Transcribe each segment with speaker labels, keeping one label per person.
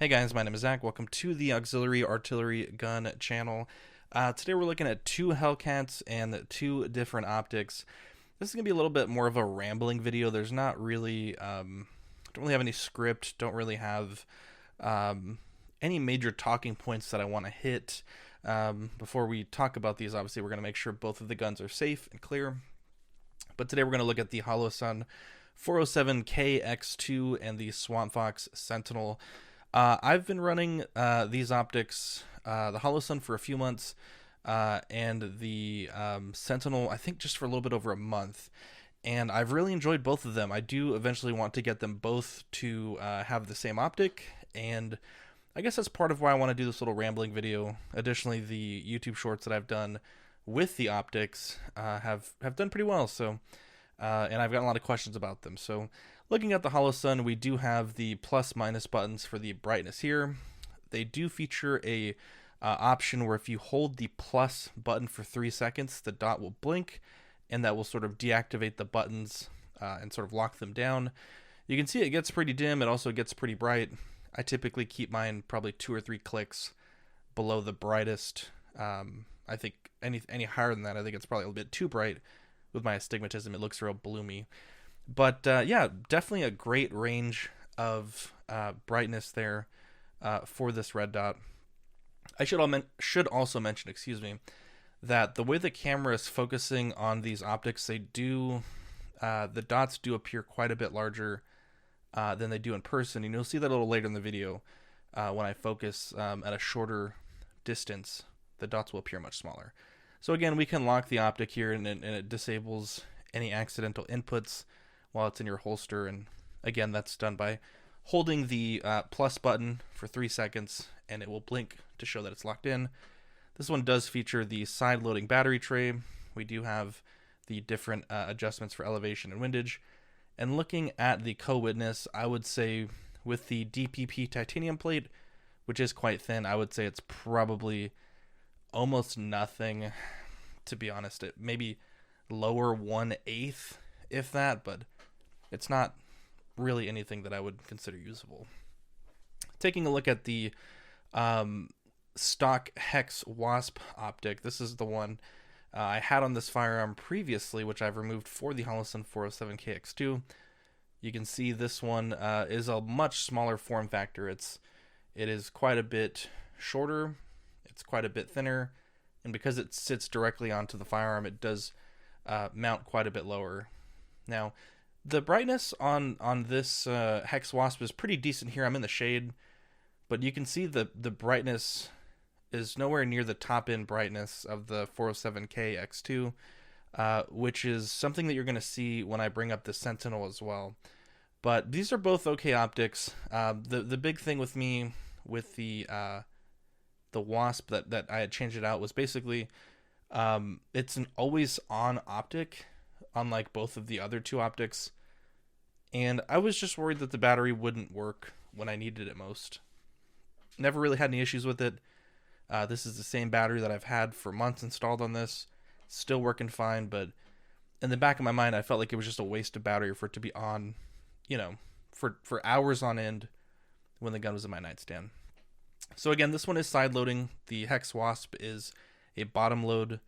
Speaker 1: Hey guys, my name is Zach. Welcome to the Auxiliary Artillery Gun channel. Today we're looking at two Hellcats and two different optics. This is going to be a little bit more of a rambling video. There's not really, don't really have any script, don't really have any major talking points that I want to hit. Before we talk about these, obviously we're going to make sure both of the guns are safe and clear. But today we're going to look at the Holosun 407K X2 and the Swampfox Sentinel. I've been running these optics, the Holosun for a few months, and the Sentinel, I think just for a little bit over a month. And I've really enjoyed both of them. I do eventually want to get them both to have the same optic, and I guess that's part of why I want to do this little rambling video. Additionally, the YouTube shorts that I've done with the optics have done pretty well, so and I've gotten a lot of questions about them. So looking at the Holosun, we do have the plus minus buttons for the brightness here. They do feature a option where if you hold the plus button for 3 seconds, the dot will blink, and that will sort of deactivate the buttons and sort of lock them down. You can see it gets pretty dim. It also gets pretty bright. I typically keep mine probably 2 or 3 clicks below the brightest. I think any higher than that, I think it's probably a little bit too bright. With my astigmatism, it looks real bloomy. But yeah, definitely a great range of brightness there for this red dot. I should also mention, excuse me, that the way the camera is focusing on these optics, they do the dots do appear quite a bit larger than they do in person, and you'll see that a little later in the video when I focus at a shorter distance. The dots will appear much smaller. So again, we can lock the optic here, and it disables any accidental inputs while it's in your holster. And again, that's done by holding the plus button for 3 seconds, and it will blink to show that it's locked in. This one does feature the side-loading battery tray. We do have the different adjustments for elevation and windage. And looking at the co-witness, I would say with the DPP titanium plate, which is quite thin, I would say it's probably almost nothing, to be honest. It maybe lower 1/8, if that, but it's not really anything that I would consider usable. Taking a look at the stock hex Wasp optic, this is the one I had on this firearm previously, which I've removed for the Holosun 407K X2. You can see this one is a much smaller form factor. It is quite a bit shorter. It's quite a bit thinner, and because it sits directly onto the firearm, it does mount quite a bit lower. Now, the brightness on this Hex Wasp is pretty decent here. I'm in the shade, but you can see the brightness is nowhere near the top-end brightness of the 407K X2, which is something that you're going to see when I bring up the Sentinel as well. But these are both okay optics. The big thing with me with the Wasp that I had changed it out was basically it's an always on optic, unlike both of the other two optics, and I was just worried that the battery wouldn't work when I needed it most. Never really had any issues with it. This is the same battery that I've had for months installed on this, still working fine, but in the back of my mind I felt like it was just a waste of battery for it to be on, you know, for hours on end when the gun was in my nightstand. So again, this one is side loading. The Hex Wasp is a bottom load,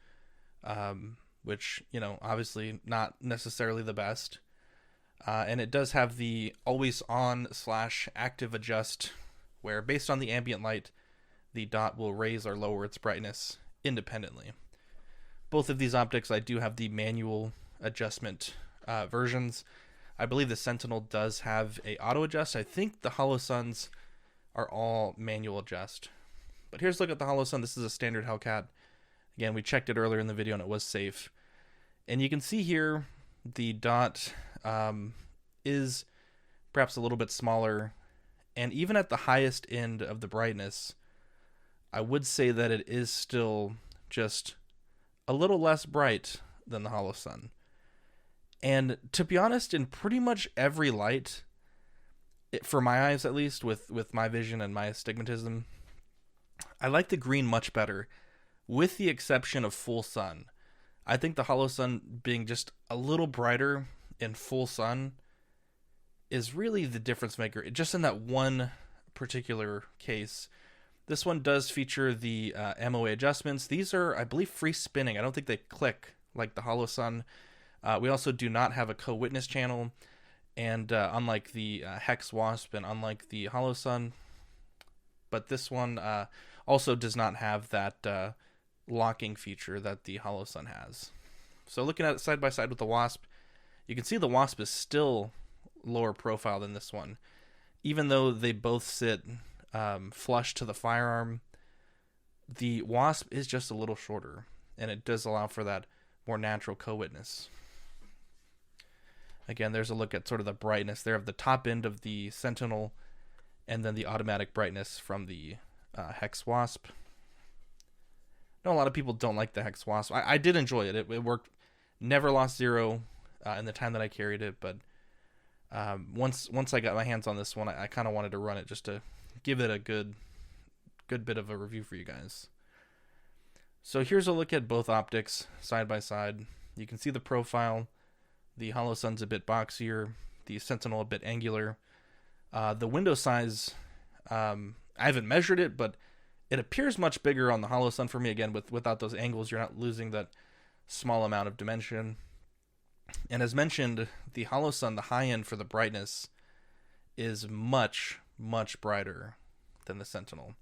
Speaker 1: which, you know, obviously not necessarily the best. And it does have the always on / active adjust, where based on the ambient light, the dot will raise or lower its brightness independently. Both of these optics, I do have the manual adjustment versions. I believe the Sentinel does have a auto adjust. I think the Holosuns are all manual adjust. But here's a look at the Holosun. This is a standard Hellcat. Again, we checked it earlier in the video and it was safe. And you can see here the dot is perhaps a little bit smaller. And even at the highest end of the brightness, I would say that it is still just a little less bright than the Holosun. And to be honest, in pretty much every light, for my eyes at least, with my vision and my astigmatism, I like the green much better, with the exception of full sun. I think the Holosun being just a little brighter in full sun is really the difference maker, just in that one particular case. This one does feature the MOA adjustments. These are, I believe, free spinning. I don't think they click like the Holosun. We also do not have a co-witness channel, and unlike the Hex Wasp and unlike the Holosun, but this one also does not have that locking feature that the Holosun has. So looking at it side by side with the Wasp, you can see the Wasp is still lower profile than this one. Even though they both sit flush to the firearm, the Wasp is just a little shorter, and it does allow for that more natural co-witness. Again, there's a look at sort of the brightness there of the top end of the Sentinel, and then the automatic brightness from the Hex Wasp. I know a lot of people don't like the Hex Wasp. I did enjoy it. It worked. Never lost zero in the time that I carried it, but once I got my hands on this one, I kind of wanted to run it just to give it a good bit of a review for you guys. So here's a look at both optics side by side. You can see the profile. The Holosun's a bit boxier, the Sentinel a bit angular. The window size, I haven't measured it, but it appears much bigger on the Holosun for me. Again, without those angles, you're not losing that small amount of dimension. And as mentioned, the Holosun, the high end for the brightness, is much, much brighter than the Sentinel.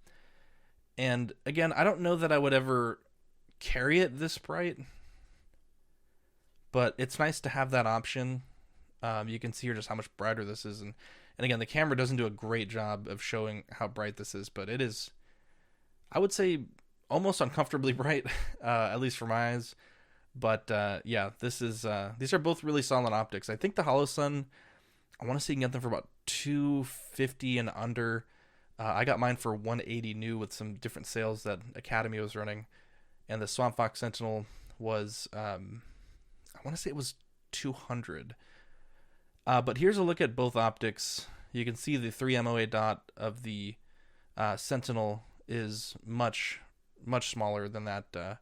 Speaker 1: And again, I don't know that I would ever carry it this bright, but it's nice to have that option. You can see here just how much brighter this is. And again, the camera doesn't do a great job of showing how bright this is, but it is, I would say, almost uncomfortably bright, at least for my eyes. But yeah, these are both really solid optics. I think the Holosun, I want to see you can get them for about $250 and under. I got mine for $180 new with some different sales that Academy was running. And the Swampfox Sentinel was, I want to say it was $200. But here's a look at both optics. You can see the 3 MOA dot of the Sentinel is much, much smaller than that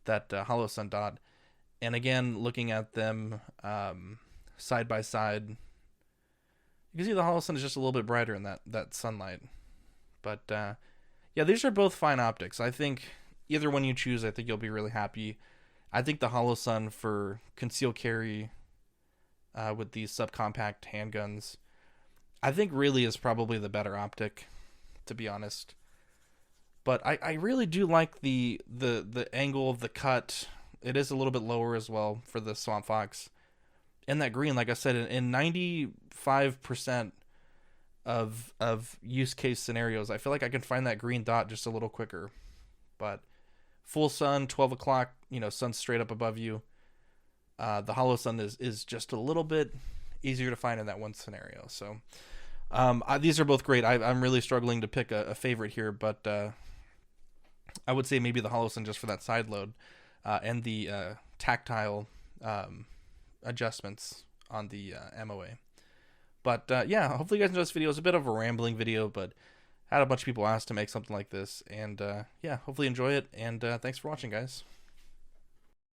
Speaker 1: Holosun dot. And again, looking at them side by side, you can see the Holosun is just a little bit brighter in that sunlight. But yeah, these are both fine optics. I think either one you choose, I think you'll be really happy. I think the Holosun for concealed carry with these subcompact handguns, I think really is probably the better optic, to be honest. But I really do like the angle of the cut. It is a little bit lower as well for the Swampfox. And that green, like I said, in 95% of use case scenarios, I feel like I can find that green dot just a little quicker. But full sun, 12 o'clock, sun's straight up above you. The Holosun is just a little bit easier to find in that one scenario. So these are both great. I'm really struggling to pick a favorite here, but I would say maybe the Holosun just for that side load and the tactile adjustments on the MOA. But yeah, hopefully you guys enjoyed this video. It was a bit of a rambling video, but I had a bunch of people ask to make something like this. And yeah, hopefully enjoy it. And thanks for watching, guys.